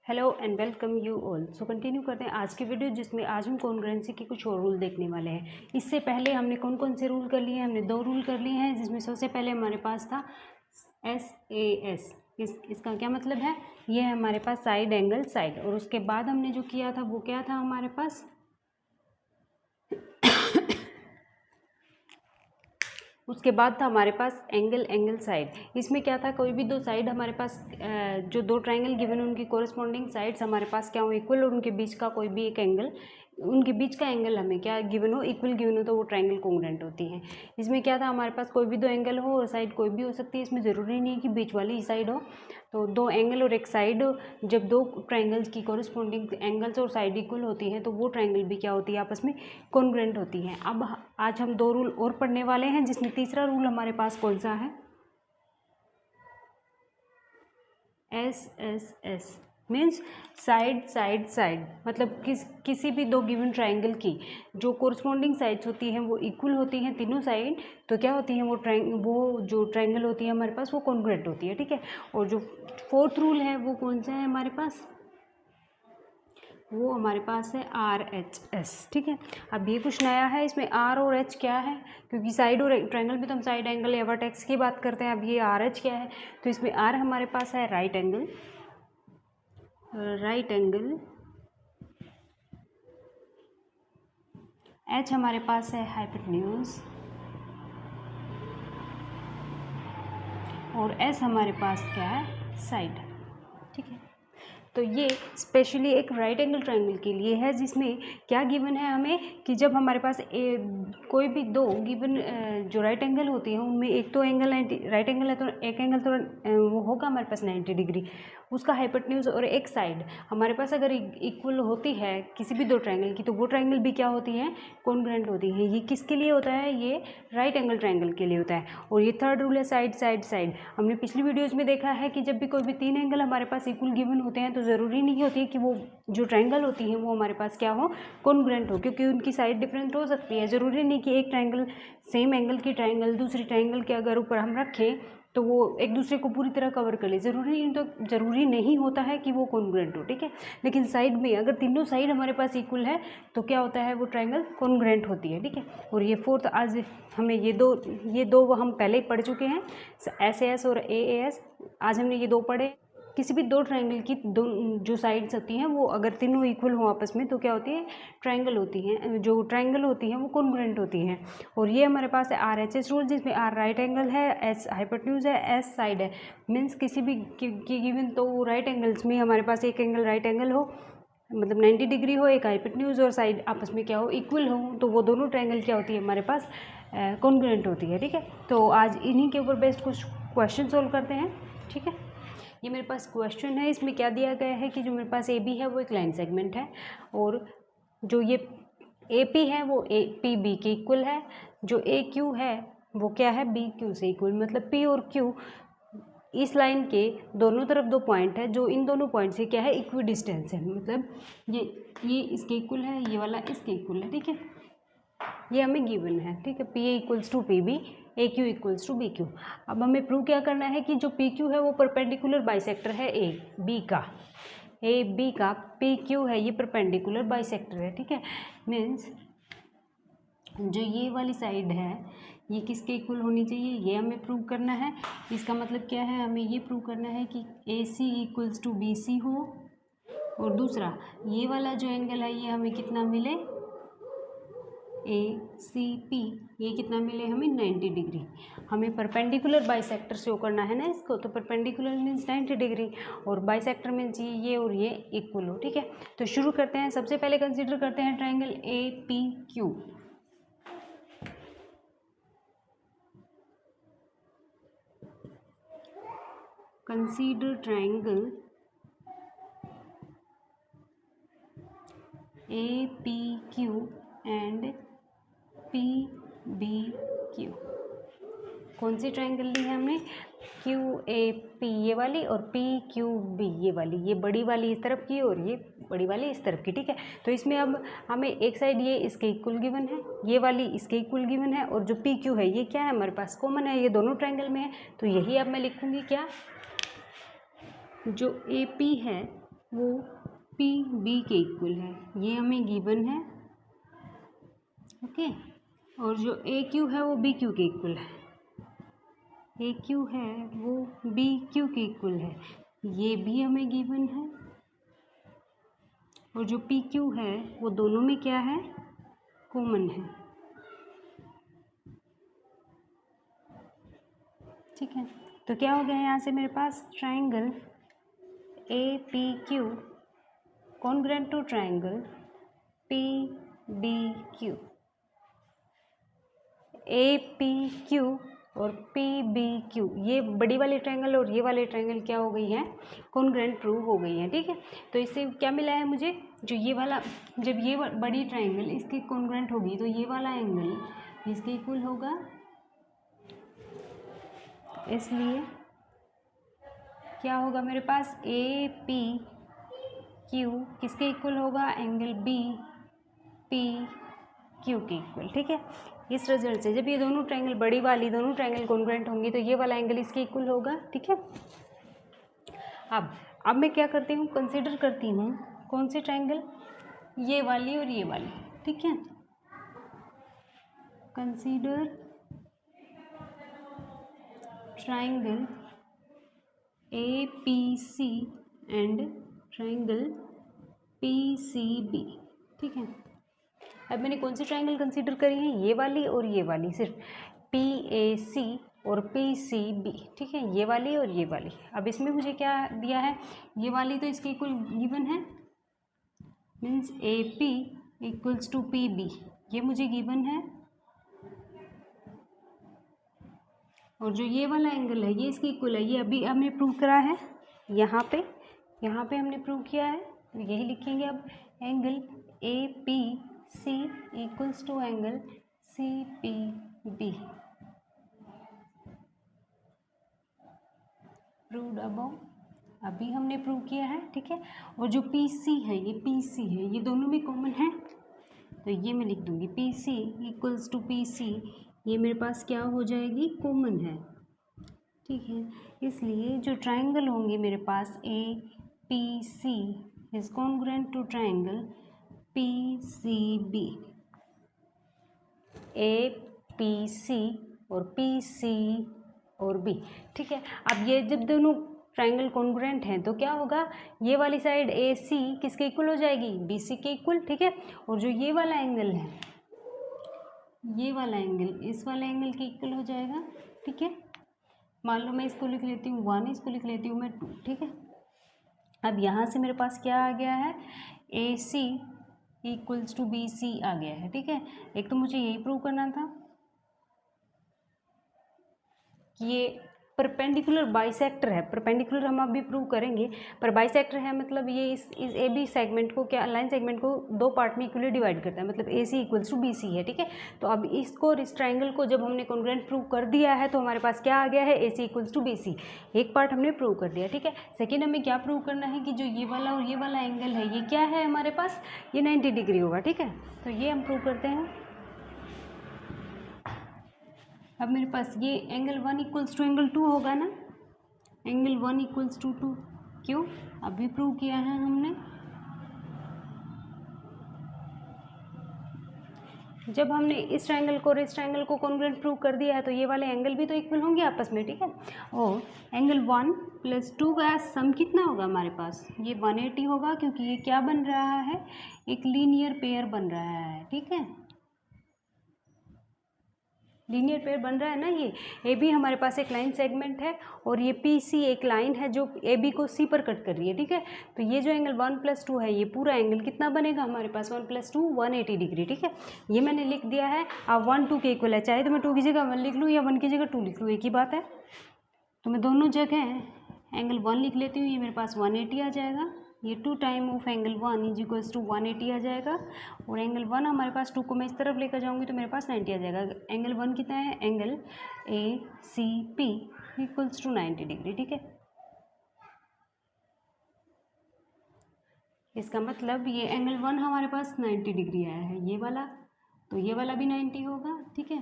Hello and welcome you all. So continue करते हैं आज की वीडियो, जिसमें आज हम कॉन्ग्रुएंसी के कुछ और रूल देखने वाले हैं। इससे पहले हमने कौन कौन से रूल कर लिए हैं? हमने 2 रूल कर लिए हैं, जिसमें सबसे पहले हमारे पास था SAS। इसका क्या मतलब है? ये है हमारे पास साइड एंगल साइड। और उसके बाद हमने जो किया था वो क्या था हमारे पास? उसके बाद था हमारे पास एंगल एंगल साइड। इसमें क्या था, कोई भी 2 साइड हमारे पास जो 2 ट्रायंगल गिवन उनकी कोरस्पॉन्डिंग साइड्स हमारे पास क्या हो, इक्वल, और उनके बीच का कोई भी एक एंगल, उनके बीच का एंगल हमें क्या गिवन हो, इक्वल गिवन हो, तो वो ट्रायंगल कॉन्ग्रुएंट होती है। इसमें क्या था, हमारे पास कोई भी 2 एंगल हो और साइड कोई भी हो सकती है। इसमें ज़रूरी नहीं है कि बीच वाली ही साइड हो। तो 2 एंगल और एक साइड, जब 2 ट्रायंगल्स की कोरस्पॉन्डिंग एंगल्स और साइड इक्वल होती हैं तो वो ट्रायंगल भी क्या होती है, आपस में कॉन्ग्रुएंट होती हैं। अब आज हम 2 रूल और पढ़ने वाले हैं, जिसमें तीसरा रूल हमारे पास कौन सा है? SSS means side side side. मतलब किसी भी 2 गिवन ट्रायंगल की जो कोरस्पॉन्डिंग साइड्स होती हैं वो इक्वल होती हैं तीनों साइड, तो क्या होती हैं वो जो ट्रायंगल होती है हमारे पास वो कॉन्ग्रुएंट होती है, ठीक है। और जो 4th रूल है वो कौन सा है हमारे पास? वो हमारे पास है RHS, ठीक है। अब ये कुछ नया है, इसमें R और H क्या है, क्योंकि साइड और ट्रायंगल भी तो हम साइड एंगल या वर्टेक्स की बात करते हैं। अब ये RH क्या है, तो इसमें R हमारे पास है राइट एंगल, H हमारे पास है हाइपोटेन्यूज, और S हमारे पास क्या है, साइड, ठीक है। तो ये स्पेशली एक राइट एंगल ट्रायंगल के लिए है, जिसमें क्या गिवन है हमें कि जब हमारे पास कोई भी 2 गिवन जो राइट एंगल होती हैं उनमें एक तो एंगल राइट एंगल है, तो एक एंगल तो वो होगा हमारे पास 90 डिग्री, उसका हाइपोटेन्यूज, और एक साइड हमारे पास अगर इक्वल होती है किसी भी 2 ट्रायंगल की, तो वो ट्रायंगल भी क्या होती है, कॉन्ग्रुएंट होती है। ये किसके लिए होता है? ये राइट एंगल ट्रायंगल के लिए होता है। और ये 3rd रूल है साइड साइड साइड। हमने पिछली वीडियोज़ में देखा है कि जब भी कोई भी 3 एंगल हमारे पास इक्वल गिवन होते हैं तो ज़रूरी नहीं होती है कि वो जो ट्रायंगल होती हैं वो हमारे पास क्या हो, कॉन्ग्रुएंट हो, क्योंकि उनकी साइड डिफरेंट हो सकती है। ज़रूरी नहीं कि एक ट्रायंगल, सेम एंगल की ट्रायंगल दूसरी ट्रायंगल के अगर ऊपर हम रखें तो वो एक दूसरे को पूरी तरह कवर कर ले, ज़रूरी नहीं होता है कि वो कॉन्ग्रुएंट हो, ठीक है। लेकिन साइड में अगर तीनों साइड हमारे पास इक्वल है तो क्या होता है, वो ट्रायंगल कॉन्ग्रुएंट होती है, ठीक है। और ये 4th, आज हमें ये दो हम पहले ही पढ़ चुके हैं, SAS और AAS। आज हमने ये 2 पढ़े। किसी भी 2 ट्रायंगल की जो साइड्स होती हैं वो अगर तीनों इक्वल हो आपस में तो क्या होती है, ट्रायंगल होती हैं। जो ट्रायंगल होती हैं वो कॉन्ग्रुएंट होती हैं। और ये हमारे पास है RHS रूल, जिसमें R राइट एंगल है, S हाइपोटेन्यूज है, S साइड है। मीन्स किसी भी की गिवन तो राइट एंगल्स में हमारे पास एक एंगल राइट एंगल हो, मतलब 90 डिग्री हो, एक हाइपोटेन्यूज और साइड आपस में क्या हो, इक्वल हो, तो वो दोनों ट्रायंगल क्या होती है हमारे पास, कॉन्ग्रुएंट होती है, ठीक है। तो आज इन्हीं के ऊपर बेस्ड कुछ क्वेश्चन सोल्व करते हैं, ठीक है। ये मेरे पास क्वेश्चन है, इसमें क्या दिया गया है कि जो मेरे पास AB है वो एक लाइन सेगमेंट है, और जो ये AP है वो PB के इक्वल है। जो AQ है वो क्या है, BQ से इक्वल। मतलब P और Q इस लाइन के दोनों तरफ 2 पॉइंट है, जो इन दोनों पॉइंट से क्या है, इक्वी डिस्टेंस है। मतलब ये इसके इक्वल है, ये वाला इसके इक्वल है, ठीक है। ये हमें गिवन है, ठीक है। PA equals to PB, AQ equals to BQ। अब हमें प्रूव क्या करना है कि जो PQ है वो परपेंडिकुलर बाइसेक्टर है AB का, AB का PQ है ये परपेंडिकुलर बाइसेक्टर है, ठीक है। मीन्स जो ये वाली साइड है ये किसके इक्वल होनी चाहिए, ये हमें प्रूव करना है। इसका मतलब क्या है, हमें ये प्रूव करना है कि AC इक्वल्स टू BC हो, और दूसरा ये वाला जो एंगल है ये हमें कितना मिले, ACP, ये कितना मिले हमें, 90 डिग्री। हमें परपेंडिकुलर बाइसेक्टर शो करना है ना इसको, तो परपेंडिकुलर मीन्स 90 डिग्री, और बाइसेक्टर मीन्स ये और ये इक्वल हो, ठीक है। तो शुरू करते हैं। सबसे पहले कंसीडर करते हैं triangle APQ। Consider triangle APQ and PBQ। कौन सी ट्रायंगल ली है हमने, QAP ये वाली, और PQB ये वाली। ये बड़ी वाली इस तरफ की और ये बड़ी वाली इस तरफ की, ठीक है। तो इसमें अब हमें एक साइड ये इसके इक्वल गिवन है, ये वाली इसके इक्वल गिवन है, और जो PQ है ये क्या है हमारे पास, कॉमन है, ये दोनों ट्रायंगल में है। तो यही अब मैं लिखूंगी क्या, जो AP है वो पी बी के इक्वल है, ये हमें गिवन है। ओके, और जो ए क्यू है वो बी क्यू के इक्वल है, ए क्यू है वो बी क्यू के इक्वल है, ये भी हमें गिवन है। और जो पी क्यू है वो दोनों में क्या है, कॉमन है। ठीक है, तो क्या हो गया यहाँ से मेरे पास triangle A P Q congruent to triangle P B Q. A P Q और पी बी क्यू, ये बड़ी वाली ट्रायंगल और ये वाले ट्रायंगल क्या हो गई हैं, कॉन्ग्रुएंट प्रूव हो गई हैं। ठीक है, तो इससे क्या मिला है मुझे, जो ये वाला, जब ये बड़ी ट्रायंगल इसकी कॉन्ग्रुएंट होगी तो ये वाला एंगल इसके इक्वल होगा, इसलिए क्या होगा मेरे पास ए पी क्यू किसके इक्वल होगा, एंगल बी पी क्यू के इक्वल। ठीक है, इस रिजल्ट से जब ये दोनों ट्रायंगल, बड़ी वाली दोनों ट्रायंगल कॉन्ग्रुएंट होंगी तो ये वाला एंगल इसके इक्वल होगा। ठीक है, अब मैं क्या करती हूँ, कंसीडर करती हूँ कौन सी ट्रायंगल, ये वाली और ये वाली। ठीक है, consider triangle A P C and triangle P C B. ठीक है, अब मैंने कौन सी ट्रायंगल कंसीडर करी है, ये वाली और ये वाली, सिर्फ पी ए सी और पी सी बी। ठीक है, ये वाली और ये वाली। अब इसमें मुझे क्या दिया है, ये वाली तो इसके इक्वल गिवन है, means A P equals to P B, ये मुझे गिवन है। और जो ये वाला एंगल है ये इसके इक्वल है, ये अभी हमने प्रूव करा है, यहाँ पे हमने प्रूव किया है, तो यही लिखेंगे अब, angle A P C equals to angle C P B, proved above, अभी हमने प्रूव किया है। ठीक है, और जो पी सी है, ये पी सी है, ये दोनों में कॉमन है, तो ये मैं लिख दूंगी P C equals to P C, ये मेरे पास क्या हो जाएगी, कॉमन है। ठीक है, इसलिए जो ट्रायंगल होंगे मेरे पास A P C is congruent to triangle P C B, A P C और पी सी और बी। ठीक है, अब ये जब दोनों ट्रायंगल कॉन्ग्रुएंट हैं तो क्या होगा, ये वाली साइड ए सी किसके इक्वल हो जाएगी, बी सी के इक्वल। ठीक है, और जो ये वाला एंगल है, ये वाला एंगल इस वाले एंगल के इक्वल हो जाएगा। ठीक है, मान लो मैं इसको लिख लेती हूँ 1, इसको लिख लेती हूँ मैं 2। ठीक है, अब यहाँ से मेरे पास क्या आ गया है, ए सी इक्वल्स टू बी सी आ गया है। ठीक है, एक तो मुझे यही प्रूव करना था कि ये परपेंडिकुलर बाइसेक्टर है, परपेंडिकुलर हम अभी प्रूव करेंगे, पर बाइसेक्टर है मतलब ये इस ए बी सेगमेंट को, क्या लाइन सेगमेंट को दो पार्ट में इक्वली डिवाइड करता है, मतलब ए सी इक्वल्स टू बी सी है। ठीक है, तो अब इसको और इस ट्रायंगल को जब हमने कॉन्ग्रुएंट प्रूव कर दिया है तो हमारे पास क्या आ गया है, ए सी इक्वल्स टू बी सी, एक पार्ट हमने प्रूव कर दिया। ठीक है, सेकेंड हमें क्या प्रूव करना है कि जो ये वाला और ये वाला एंगल है ये क्या है हमारे पास, ये 90 डिग्री होगा। ठीक है, तो ये हम प्रूव करते हैं। अब मेरे पास ये एंगल 1 इक्वल्स टू एंगल 2 होगा ना, एंगल 1 इक्वल्स टू 2, क्यों, अभी प्रूव किया है हमने। जब हमने इस ट्रायंगल को और इस ट्रायंगल को कॉन्ग्रुएंट प्रूव कर दिया है तो ये वाले एंगल भी तो इक्वल होंगे आपस में। ठीक है, और एंगल 1 + 2 का सम कितना होगा हमारे पास, ये 180 होगा, क्योंकि ये क्या बन रहा है, एक लीनियर पेयर बन रहा है। ठीक है, लीनियर पेयर बन रहा है ना, ये ए बी हमारे पास एक लाइन सेगमेंट है और ये पी सी एक लाइन है जो ए बी को सी पर कट कर रही है। ठीक है, तो ये जो एंगल 1 + 2 है, ये पूरा एंगल कितना बनेगा हमारे पास, 1 + 2 180 डिग्री। ठीक है, ये मैंने लिख दिया है। अब 1 2 के इक्वल है, चाहे तो मैं 2 की जगह 1 लिख लूँ या 1 की जगह 2 लिख लूँ, एक ही बात है। तो मैं दोनों जगह एंगल 1 लिख लेती हूँ, ये मेरे पास 180 आ जाएगा, ये 2 time of angle 1 is equals to 180 आ जाएगा, और एंगल 1 हमारे पास 2 को मैं इस तरफ लेकर जाऊंगी तो मेरे पास 90 आ जाएगा। एंगल 1 कितना है, angle A C P equals to 90 degree. ठीक है, इसका मतलब ये एंगल 1 हमारे पास 90 डिग्री आया है, ये वाला, तो ये वाला भी 90 होगा। ठीक है,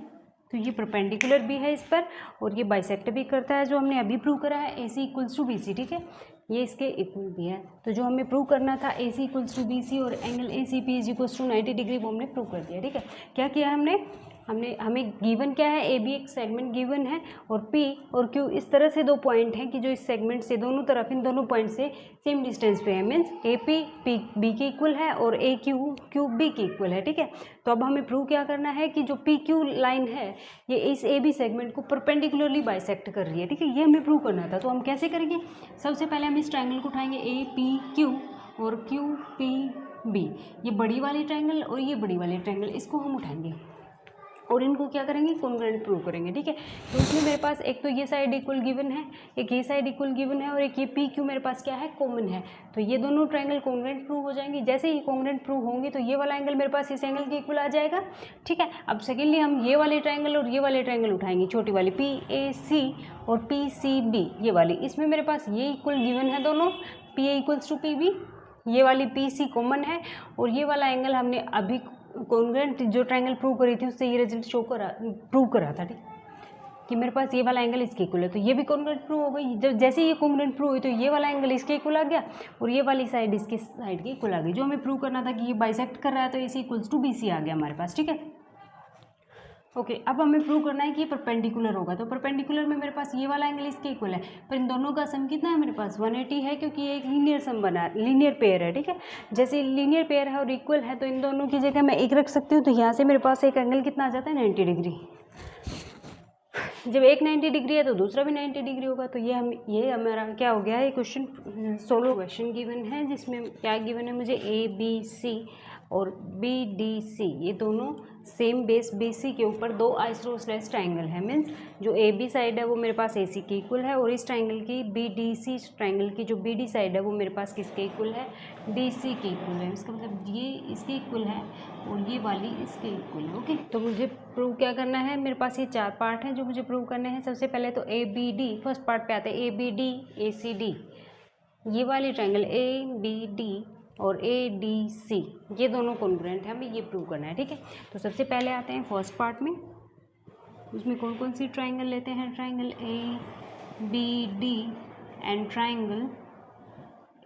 तो ये परपेंडिकुलर भी है इस पर और ये बाइसेक्ट भी करता है, जो हमने अभी प्रूव करा है, ए सी इक्वल्स टू बी सी। ठीक है, ये इसके इक्वल भी है। तो जो हमें प्रूव करना था AC इक्वल्स टू BC और angle ACP is equals to 90 degree, वो हमने प्रूव कर दिया। ठीक है, क्या किया हमने हमें गिवन क्या है, AB एक सेगमेंट गिवन है और P और Q इस तरह से दो पॉइंट हैं कि जो इस सेगमेंट से दोनों तरफ इन दोनों पॉइंट से सेम डिस्टेंस पे है, मीन्स AP B के इक्वल है और AQ B के इक्वल है। ठीक है, तो अब हमें प्रूव क्या करना है कि जो PQ लाइन है ये इस AB सेगमेंट को परपेंडिकुलरली बाइसेक्ट कर रही है। ठीक है, ये हमें प्रूव करना था। तो हम कैसे करेंगे, सबसे पहले हम इस ट्रायंगल को उठाएंगे APQ और QPB, ये बड़ी वाली ट्रायंगल और ये बड़ी वाली ट्रायंगल, इसको हम उठाएंगे और इनको क्या करेंगे, कॉन्ग्रुएंट प्रूव करेंगे। ठीक है, तो उसमें मेरे पास एक तो ये साइड इक्वल गिवन है, एक ये साइड इक्वल गिवन है और एक ये PQ मेरे पास क्या है, कॉमन है। तो ये दोनों ट्रायंगल कॉन्ग्रुएंट प्रूव हो जाएंगे। जैसे ही कॉन्ग्रुएंट प्रूव होंगे तो ये वाला एंगल मेरे पास इस एंगल के इक्वल आ जाएगा। ठीक है, अब सेकेंडली हम ये वाले ट्रायंगल और ये वाले ट्रायंगल उठाएंगे, छोटी वाली PAC और PCB, ये वाली, इसमें मेरे पास ये इक्वल गिवन है दोनों, PA इक्वल्स टू PB, ये वाली PC कॉमन है और ये वाला एंगल हमने अभी कॉन्ग्रुएंट जो ट्रायंगल प्रूव करी थी उससे ये रिजल्ट प्रूव करा था। ठीक, कि मेरे पास ये वाला एंगल इसके इक्वल है, तो ये भी कॉन्ग्रुएंट प्रूव हो गई। जब जैसे ये कॉन्ग्रुएंट प्रूव हुई तो ये वाला एंगल इसके इक्वल आ गया और ये वाली साइड इसके साइड के इक्वल आ गई। जो हमें प्रूव करना था कि ये बाइसेक्ट कर रहा है, तो AC इक्वल्स टू BC आ गया हमारे पास। ठीक है, ओके, अब हमें प्रूव करना है कि ये परपेंडिकुलर होगा। तो परपेंडिकुलर में मेरे पास ये वाला एंगल इसके इक्वल है, पर इन दोनों का सम कितना है मेरे पास, 180 है, क्योंकि ये एक लीनियर सम बना है, लीनियर पेयर है। ठीक है, जैसे लीनियर पेयर है और इक्वल है तो इन दोनों की जगह मैं एक रख सकती हूँ। तो यहाँ से मेरे पास एक एंगल कितना आ जाता है, 90 डिग्री। जब एक 90 डिग्री है तो दूसरा भी 90 डिग्री होगा। तो ये हमारा क्या हो गया है, क्वेश्चन सोलो क्वेश्चन गिवन है, जिसमें क्या गिवन है मुझे, ABC और BDC, ये दोनों सेम बेस BC के ऊपर दो आइसोसेलेस ट्रायंगल है। मीन्स जो AB साइड है वो मेरे पास AC के इक्वल है और इस ट्रायंगल की BDC ट्रायंगल की जो BD साइड है वो मेरे पास किसके इक्वल है, DC के इक्वल है। इसका मतलब ये इसके इक्वल है और ये वाली इसके इक्वल है। ओके, तो मुझे प्रूव क्या करना है, मेरे पास ये चार पार्ट हैं जो मुझे प्रूव करने हैं। सबसे पहले तो ABD, फर्स्ट पार्ट पे आते हैं ABD ACD, ये वाली ट्रायंगल ABD और ADC, ये दोनों कॉन्ग्रुएंट है, हमें ये प्रूव करना है। ठीक है, तो सबसे पहले आते हैं फर्स्ट पार्ट में, उसमें कौन कौन सी ट्रायंगल लेते हैं, triangle ABD and triangle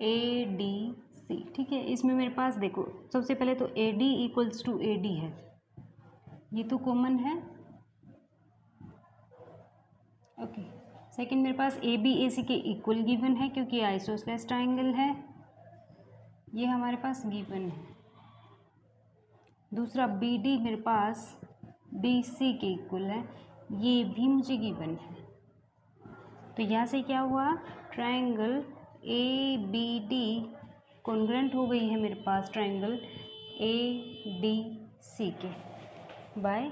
ADC। ठीक है, इसमें मेरे पास देखो सबसे पहले तो AD इक्वल्स टू AD है, ये तो कॉमन है। ओके, सेकंड मेरे पास AB AC के इक्वल गिवन है क्योंकि आइसोसेलेस ट्रायंगल है, ये हमारे पास गिवन है। दूसरा BD मेरे पास BC के इक्वल है, ये भी मुझे गिवन है। तो यहाँ से क्या हुआ, ट्रायंगल ABD कॉन्ग्रुएंट हो गई है मेरे पास ट्रायंगल ADC के bye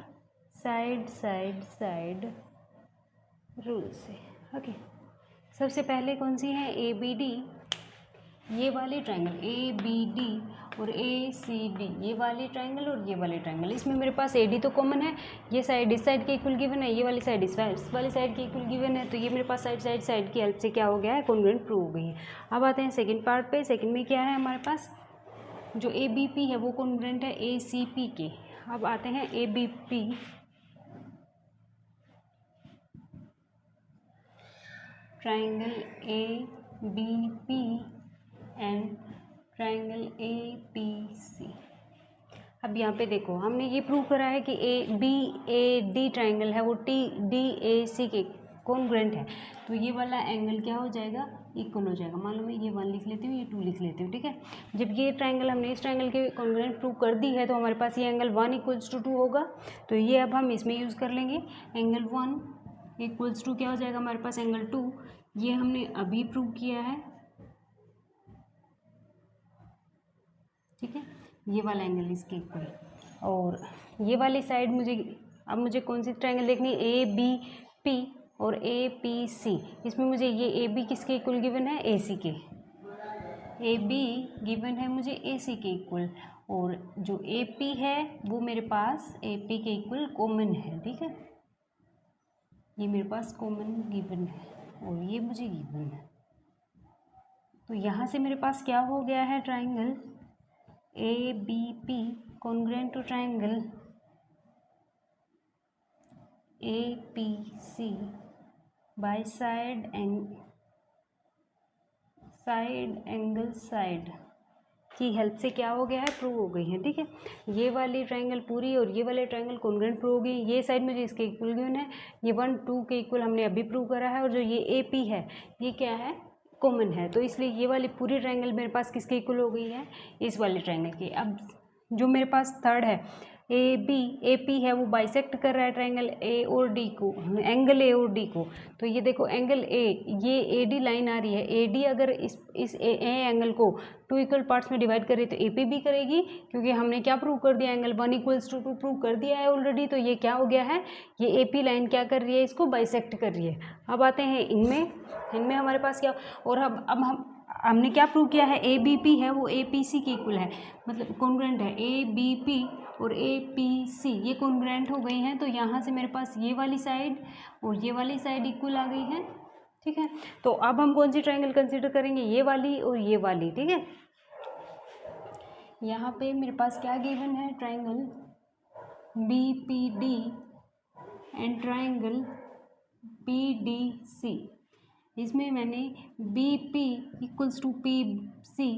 side side side rule से। ओके, सबसे पहले कौन सी है, ABD, ये वाली ट्रायंगल ABD और ACD, ये वाली ट्रायंगल और ये वाली ट्रायंगल, इसमें मेरे पास AD तो कॉमन है, ये साइड इस साइड के इक्वल गिवन है, ये वाली साइड इस वाली साइड के इक्वल गिवन है। तो ये मेरे पास साइड की हेल्प से क्या हो गया है, कॉन्ग्रुएंट प्रूव हो गई है। अब आते हैं सेकंड पार्ट पे। सेकंड में क्या है हमारे पास, जो ABP है वो कॉन्ग्रुएंट है ACP के। अब आते हैं ABP, triangle ABP and triangle APC। अब यहाँ पे देखो हमने ये प्रूव करा है कि BAD ट्रायंगल है वो DAC के कॉन्ग्रुएंट है। तो ये वाला एंगल क्या हो जाएगा, इक्वल हो जाएगा। मान लो मैं ये 1 लिख लेती हूँ, ये 2 लिख लेती हूँ। ठीक है, जब ये ट्रायंगल हमने इस ट्रायंगल के कॉन्ग्रुएंट प्रूव कर दी है तो हमारे पास ये एंगल 1 इक्वल्स टू 2 होगा। तो ये अब हम इसमें यूज़ कर लेंगे, एंगल 1 इक्वल्स टू क्या हो जाएगा हमारे पास, एंगल 2। ये हमने अभी प्रूव किया है। ठीक है, ये वाला एंगल इसके इक्वल, और ये वाली साइड मुझे कौन सी ट्रायंगल देखनी है, ABP और APC। इसमें मुझे ये AB किसके इक्वल गिवन है, AC के। AB गिवन है मुझे AC के इक्वल, और जो AP है वो मेरे पास AP के इक्वल कॉमन है। ठीक है, ये मेरे पास कॉमन गिवन है और ये मुझे गिवन है। तो यहाँ से मेरे पास क्या हो गया है, triangle ABP congruent to triangle APC by side side angle side की हेल्प से क्या हो गया है, प्रूव हो गई है। ठीक है, ये वाली ट्रायंगल पूरी और ये वाले ट्रायंगल कॉन्ग्रुएंट प्रूव हो गई। ये साइड मुझे इसके इक्वल गिवन है, ये 1 2 के इक्वल हमने अभी प्रूव करा है, और जो ये ए पी है ये क्या है, कॉमन है। तो इसलिए ये वाली पूरी ट्रायंगल मेरे पास किसके इक्वल हो गई है, इस वाले ट्रायंगल की। अब जो मेरे पास थर्ड है ए पी है, वो बाइसेक्ट कर रहा है ट्रायंगल ए और डी को, एंगल ए और डी को। तो ये देखो एंगल ए, ये ए डी लाइन आ रही है, ए डी अगर इस ए एंगल को 2 इक्वल पार्ट्स में डिवाइड करे तो ए पी भी करेगी, क्योंकि हमने क्या प्रूव कर दिया, एंगल 1 = 2 प्रूव कर दिया है ऑलरेडी। तो ये क्या हो गया है, ये ए पी लाइन क्या कर रही है, इसको बाइसेक्ट कर रही है। अब आते हैं इनमें हमारे पास क्या, और अब हमने क्या प्रूव किया है, ए बी पी है वो ए पी सी के इक्वल है, मतलब कॉन्ग्रुएंट है। ए बी पी और ए पी सी ये कॉन्ग्रुएंट हो गई हैं, तो यहाँ से मेरे पास ये वाली साइड और ये वाली साइड इक्वल आ गई है। ठीक है, तो अब हम कौन सी ट्रायंगल कंसीडर करेंगे, ये वाली और ये वाली। ठीक है, यहाँ पे मेरे पास क्या गिवन है, triangle B P D and triangle P D C. इसमें मैंने B P equals to P C,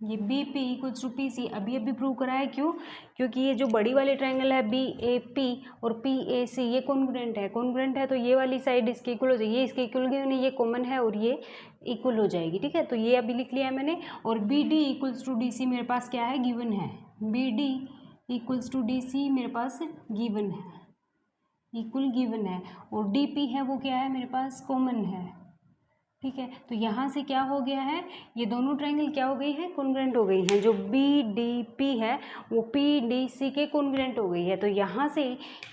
ये B P equals to P C अभी प्रूव करा है। क्यों, क्योंकि ये जो बड़ी वाली ट्रायंगल है बी ए पी और पी ए सी ये कॉन्ग्रुएंट है, तो ये वाली साइड इसके इक्वल हो जाएगी, ये इसके इक्वल नहीं, ये कॉमन है और ये इक्वल हो जाएगी। ठीक है, तो ये अभी लिख लिया है मैंने। और B D equals to D C मेरे पास क्या है, गिवन है। B D equals to D C मेरे पास गिवन है, इक्वल गिवन है। और डी पी है वो क्या है, मेरे पास कॉमन है। ठीक है, तो यहाँ से क्या हो गया है, ये दोनों ट्रायंगल क्या हो गई है, कॉन्ग्रुएंट हो गई हैं। जो बी डी पी है वो पी डी सी के कॉन्ग्रुएंट हो गई है। तो यहाँ से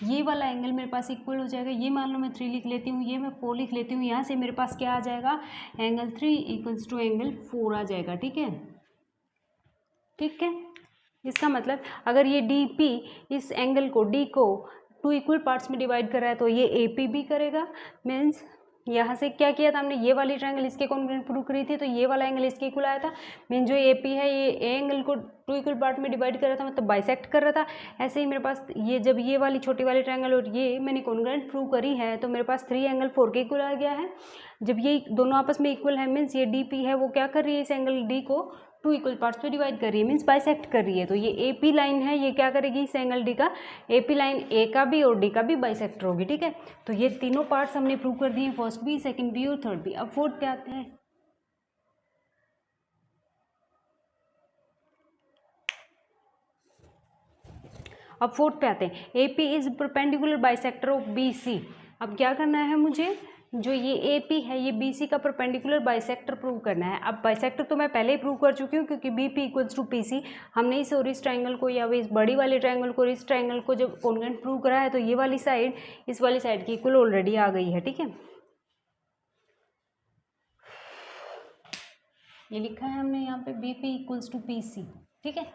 ये वाला एंगल मेरे पास इक्वल हो जाएगा, ये मान लो मैं 3 लिख लेती हूँ, ये मैं 4 लिख लेती हूँ। यहाँ से मेरे पास क्या आ जाएगा, एंगल 3 इक्वल्स टू एंगल 4 आ जाएगा। ठीक है, ठीक है, इसका मतलब अगर ये डी पी इस एंगल को डी को 2 इक्वल पार्ट्स में डिवाइड कर रहा है तो ये ए पी भी करेगा। मीन्स यहाँ से क्या किया था हमने, ये वाली ट्रायंगल इसके कॉन्ग्रुएंट प्रूव करी थी, तो ये वाला एंगल इसके इक्वल आया था। मीन जो ए पी है ये ए एंगल को 2 इक्वल पार्ट में डिवाइड कर रहा था, मतलब बाइसेक्ट कर रहा था। ऐसे ही मेरे पास ये जब ये वाली छोटी वाली ट्रायंगल और ये मैंने कॉन्ग्रुएंट प्रूव करी है, तो मेरे पास 3 एंगल 4 के इक्वल आ गया है। जब ये दोनों आपस में इक्वल है, मीन्स ये डी पी है वो क्या कर रही है, इस एंगल डी को 2 इक्वल पार्ट्स में डिवाइड कर रही है, मीन्स बाइसेक्ट कर रही है। तो ये ए पी लाइन है, ये क्या करेगी, इस एंगल डी का, ए पी लाइन ए का भी और डी का भी बाइसेक्टर होगी। ठीक है, तो ये तीनों पार्ट्स हमने प्रूव कर दिए, फर्स्ट भी, सेकंड भी और थर्ड भी। अब फोर्थ पे आते हैं। A P is perpendicular bisector of B C. अब क्या करना है मुझे, जो ये ए पी है ये बी सी का परपेंडिकुलर बाइसेक्टर प्रूव करना है। अब बाइसेक्टर तो मैं पहले ही प्रूव कर चुकी हूँ, क्योंकि B P equals to P C हमने इस और इस ट्रायंगल को या इस बड़ी वाले ट्रायंगल को और इस ट्रायंगल को जब कॉन्ग्रुएंट प्रूव करा है, तो ये वाली साइड इस वाली साइड की इक्वल ऑलरेडी आ गई है। ठीक है, ये लिखा है हमने यहाँ पे B P equals to P C. ठीक है,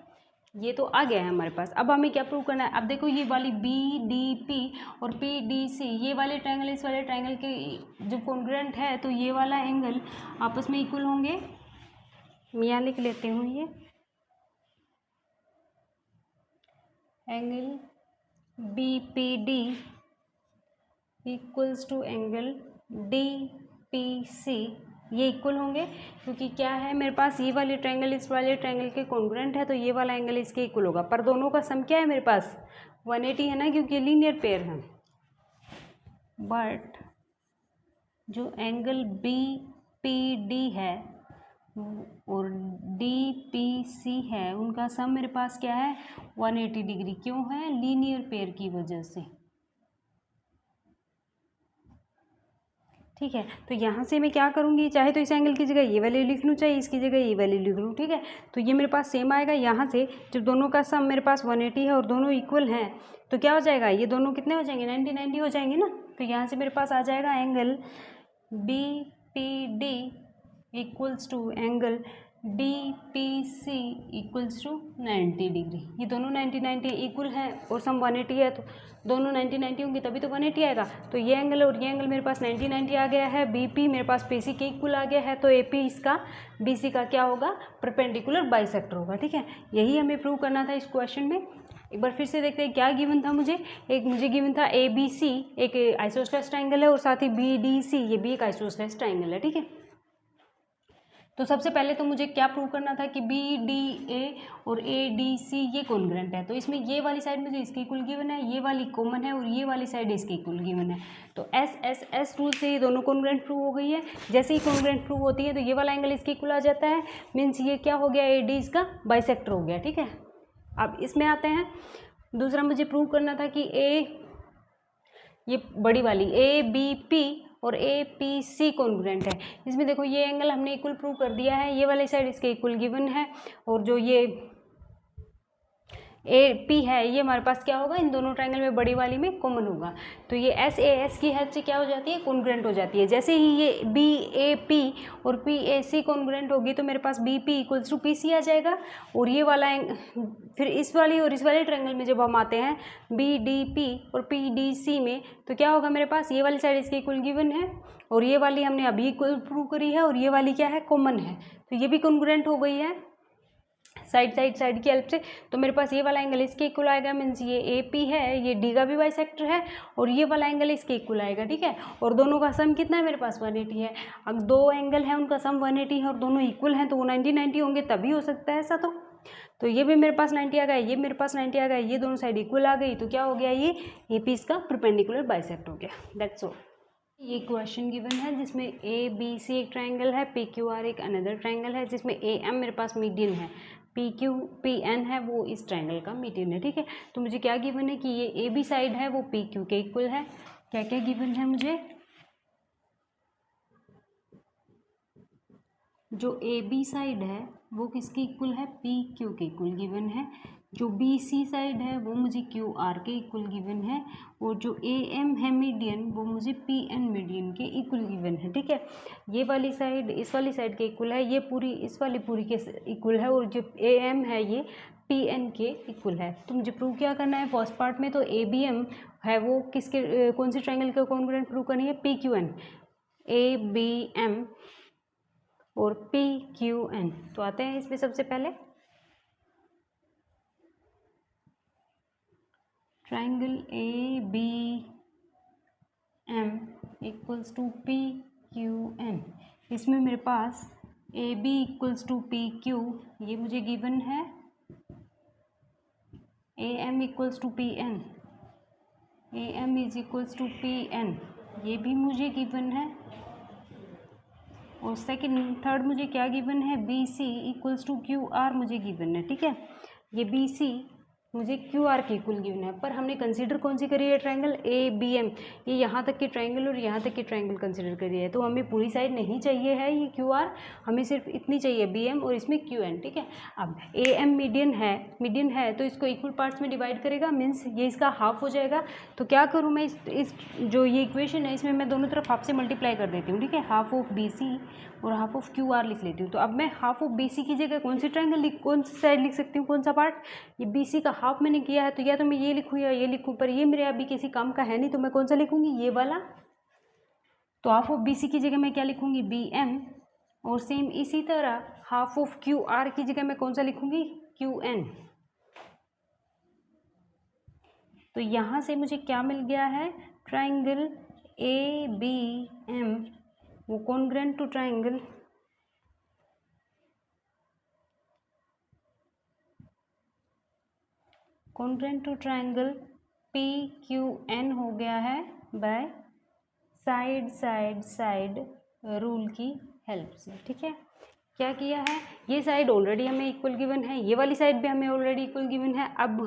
ये तो आ गया है हमारे पास। अब हमें क्या प्रूव करना है, अब देखो ये वाली बी डी पी और पी डी सी ये वाले ट्रायंगल इस वाले ट्रायंगल के जो कॉन्ग्रुएंट है, तो ये वाला एंगल आपस में इक्वल होंगे। मैं यहाँ लिख लेती हूँ, ये angle B P D equals to angle D P C, ये इक्वल होंगे, क्योंकि क्या है मेरे पास ये वाले ट्रायंगल इस वाले ट्रायंगल के कॉन्ग्रुएंट है, तो ये वाला एंगल इसके इक्वल होगा। पर दोनों का सम क्या है मेरे पास, 180 है ना, क्योंकि लीनियर पेयर है। बट जो एंगल बी पी डी है और डी पी सी है, उनका सम मेरे पास क्या है, 180 डिग्री। क्यों है, लीनियर पेयर की वजह से। ठीक है, तो यहाँ से मैं क्या करूँगी, चाहे तो इस एंगल की जगह ये वैल्यू लिख लूँ, चाहे इसकी जगह ये वैल्यू लिख लूँ। ठीक है, तो ये मेरे पास सेम आएगा। यहाँ से जब दोनों का सम मेरे पास 180 है और दोनों इक्वल हैं, तो क्या हो जाएगा, ये दोनों कितने हो जाएंगे, 90 हो जाएंगे ना। तो यहाँ से मेरे पास आ जाएगा angle B P D equals to angle D P C equals to 90 degree. ये दोनों 90 इक्वल हैं और सम 180 है, तो दोनों 90 होंगे तभी तो 180 आएगा। तो ये एंगल और ये एंगल मेरे पास 90 आ गया है। बी पी मेरे पास पी सी के इक्वल आ गया है, तो ए पी इसका बी सी का क्या होगा, परपेंडिकुलर बाइसेक्टर होगा। ठीक है, यही हमें प्रूव करना था इस क्वेश्चन में। एक बार फिर से देखते हैं क्या गिवन था मुझे। मुझे गिवन था ए बी सी एक आइसोसेलेस ट्रायंगल है और साथ ही बी डी सी ये भी एक आइसोसेलेस ट्रायंगल है। ठीक है, तो सबसे पहले तो मुझे क्या प्रूव करना था कि बी डी ए और ए डी सी ये कॉन्ग्रुएंट है। तो इसमें ये वाली साइड मुझे इसके इक्वल गिवन है, ये वाली कॉमन है और ये वाली साइड इसके इक्वल गिवन है। तो एस रूल से ये दोनों कॉन्ग्रुएंट प्रूव हो गई है। जैसे ही कॉन्ग्रुएंट प्रूव होती है तो ये वाला एंगल इसके इक्वल आ जाता है, मीन्स ये क्या हो गया, ए डी इसका बाइसेक्टर हो गया। ठीक है, अब इसमें आते हैं। दूसरा मुझे प्रूव करना था कि ये बड़ी वाली ए बी पी और ए पी सी कॉन्ग्रुएंट है। इसमें देखो ये एंगल हमने इक्वल प्रूव कर दिया है, ये वाली साइड इसके इक्वल गिवन है और जो ये ए पी है ये हमारे पास क्या होगा, इन दोनों ट्रायंगल में बड़ी वाली में कॉमन होगा। तो ये एस ए एस की हेल्प से क्या हो जाती है, कॉन्ग्रुएंट हो जाती है। जैसे ही ये बी ए पी और पी ए सी कॉन्ग्रुएंट होगी तो मेरे पास B P equals to P C आ जाएगा। और ये वाला फिर इस वाली और इस वाले ट्रायंगल में जब हम आते हैं बी डी पी और पी डी सी में, तो क्या होगा मेरे पास, ये वाली साइड इसके इक्वल गिवन है और ये वाली हमने अभी इक्वल प्रूव करी है और ये वाली क्या है, कॉमन है। तो ये भी कॉन्ग्रुएंट हो गई है साइड की हेल्प से। तो मेरे पास ये वाला एंगल इसके इक्वल आएगा, मीन्स ये ए पी है, ये डी का भी बाइसेक्टर है और ये वाला एंगल इसके इक्वल आएगा। ठीक है, और दोनों का सम कितना है मेरे पास, 180 है। अब दो एंगल है उनका सम 180 है और दोनों इक्वल हैं तो वो 90 होंगे, तभी हो सकता है ऐसा। तो ये भी मेरे पास 90 आ गया, ये मेरे पास 90 आ गया, ये दोनों साइड इक्वल आ गई, तो क्या हो गया, ये ए पी इसका परपेंडिकुलर बाइसेक्ट हो गया। That's all. ये क्वेश्चन गिवन है जिसमें ए बी सी एक ट्रायंगल है, पी क्यू आर एक अनदर ट्रायंगल है, जिसमें ए एम मेरे पास मीडियन है, पी क्यू पी एन है वो इस ट्रायंगल का मीडियन है। ठीक है, तो मुझे क्या गिवन है कि ये ए बी साइड है वो पी क्यू के इक्वल है। क्या क्या गिवन है मुझे, जो ए बी साइड है वो किसके इक्वल है, पी क्यू के इक्वल गिवन है। जो बी सी साइड है वो मुझे क्यू आर के इक्वल गिवन है और जो ए एम है मीडियन वो मुझे पी एन मीडियन के इक्वल गिवन है। ठीक है, ये वाली साइड इस वाली साइड के इक्वल है, ये पूरी इस वाली पूरी के इक्वल है और जो ए एम है ये पी एन के इक्वल है। तो मुझे प्रूव क्या करना है, फर्स्ट पार्ट में तो ए बी एम है वो किसके कौन सी ट्रायंगल का कॉन्ग्रुएंट प्रूव करनी है, P Q N, A B M और पी क्यू एन। तो आते हैं इसमें सबसे पहले triangle A B M equals to P Q N. इसमें मेरे पास A B equals to P Q ये मुझे गिवन है, A M equals to P N, A M is equals to P N ये भी मुझे गिवन है। और थर्ड मुझे क्या गिवन है, B C equals to Q R मुझे गिवन है। ठीक है, ये बी सी मुझे क्यू आर के इक्वल गिवन है, पर हमने कंसीडर कौन सी करी है, ट्रायंगल ए बी एम, ये यहाँ तक की ट्रायंगल और यहाँ तक की ट्रायंगल कंसीडर करी है। तो हमें पूरी साइड नहीं चाहिए है ये क्यू आर, हमें सिर्फ इतनी चाहिए बी एम और इसमें क्यू एन। ठीक है, अब ए एम मीडियन है तो इसको इक्वल पार्ट्स में डिवाइड करेगा, मीन्स ये इसका हाफ हो जाएगा। तो क्या करूँ मैं, इस जो ये इक्वेशन है इसमें मैं दोनों तरफ हाफ से मल्टीप्लाई कर देती हूँ। ठीक है, हाफ ऑफ बी सी और हाफ ऑफ क्यू आर लिख लेती हूँ। तो अब मैं हाफ ऑफ बी सी की जगह कौन सी ट्रायंगल कौन सी साइड लिख सकती हूँ, कौन सा पार्ट, ये बी सी का हाफ मैंने किया है तो या तो मैं ये लिखूँ या ये लिखूँ, पर ये मेरे अभी किसी काम का है नहीं तो मैं कौन सा लिखूँगी, ये वाला। तो हाफ ऑफ बी सी की जगह मैं क्या लिखूँगी, बी एम, और सेम इसी तरह हाफ ऑफ क्यू आर की जगह मैं कौन सा लिखूँगी, क्यू एन। तो यहाँ से मुझे क्या मिल गया है, ट्रायंगल ए बी एम वो congruent to triangle P Q N हो गया है बाय साइड रूल की हेल्प से। ठीक है, क्या किया है, ये साइड ऑलरेडी हमें इक्वल गिवन है, ये वाली साइड भी हमें ऑलरेडी इक्वल गिवन है। अब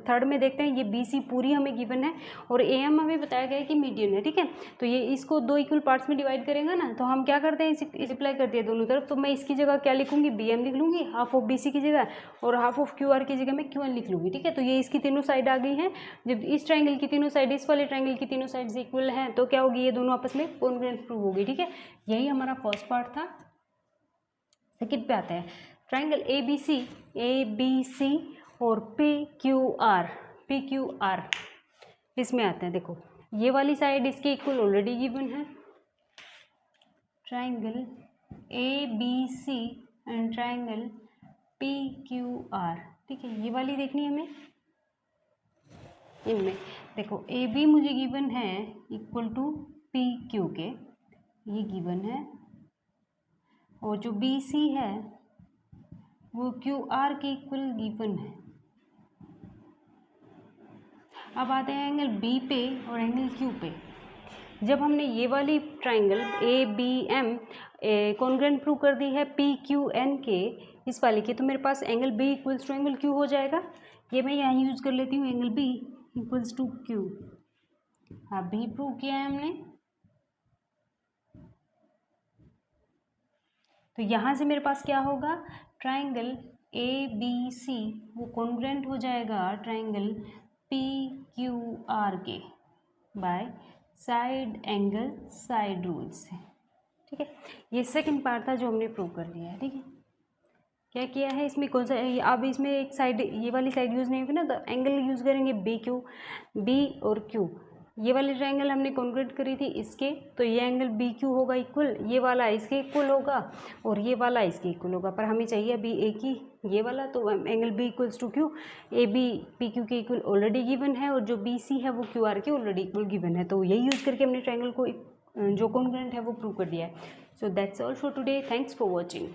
थर्ड में देखते हैं, ये बी सी पूरी हमें गिवन है और ए एम हमें बताया गया है कि मीडियन है। ठीक है, तो ये इसको दो इक्वल पार्ट्स में डिवाइड करेंगे ना, तो हम क्या करते हैं, इसे अप्लाई कर दिया दोनों तरफ। तो मैं इसकी जगह क्या लिखूंगी, बी एम लिख लूँगी हाफ ऑफ बी सी की जगह, और हाफ ऑफ क्यू आर की जगह मैं क्यू एन लिख लूँगी। ठीक है, तो ये इसकी तीनों साइड आ गई हैं। जब इस ट्रायंगल की तीनों साइड इस वाले ट्रायंगल की तीनों साइड इक्वल हैं तो क्या होगी, ये दोनों आपस में कॉन्ग्रुएंट प्रूव होगी। ठीक है, यही हमारा फर्स्ट पार्ट था। सेकंड पे आते हैं, ट्रायंगल ए बी सी और पी क्यू आर इसमें आते हैं। देखो ये वाली साइड इसके इक्वल ऑलरेडी गिवन है, triangle A B C and triangle P Q R. ठीक है, ये वाली देखनी है हमें। इनमें देखो ए बी मुझे गिवन है इक्वल टू पी क्यू के, ये गिवन है, और जो बी सी है वो क्यू आर के इक्वल गिवन है। अब आते हैं एंगल बी पे और एंगल क्यू पे। जब हमने ये वाली triangle A B M congruent prove कर दी है पी क्यू एन के इस वाले के, तो मेरे पास angle B equals to angle Q हो जाएगा। ये मैं यहाँ यूज़ कर लेती हूँ, angle B equals to Q. हाँ, बी प्रूव किया है हमने। तो यहाँ से मेरे पास क्या होगा, ट्राइंगल ए बी सी वो कॉन्ग्रुएंट हो जाएगा ट्राइंगल पी क्यू आर के by side angle side rule से। ठीक है, ये सेकंड पार्ट था जो हमने प्रूव कर लिया है। ठीक है, क्या किया है इसमें, कौन सा, अब इसमें एक साइड ये वाली साइड यूज़ नहीं होगी ना, तो एंगल यूज़ करेंगे बी क्यू, बी और क्यू। ये वाली ट्रायंगल हमने कॉन्ग्रुएंट करी थी इसके, तो ये एंगल बी क्यू होगा इक्वल, ये वाला इसके इक्वल होगा और ये वाला इसके इक्वल होगा। पर हमें चाहिए अभी एक ही ये वाला, तो angle B equals to Q, A B P Q के इक्वल ऑलरेडी गिवन है और जो बी सी है वो क्यू आर के ऑलरेडी इक्वल गिवन है। तो यही यूज़ करके हमने ट्रायंगल को जो कॉन्ग्रुएंट है वो प्रूव कर दिया है। So that's all for today, thanks for watching.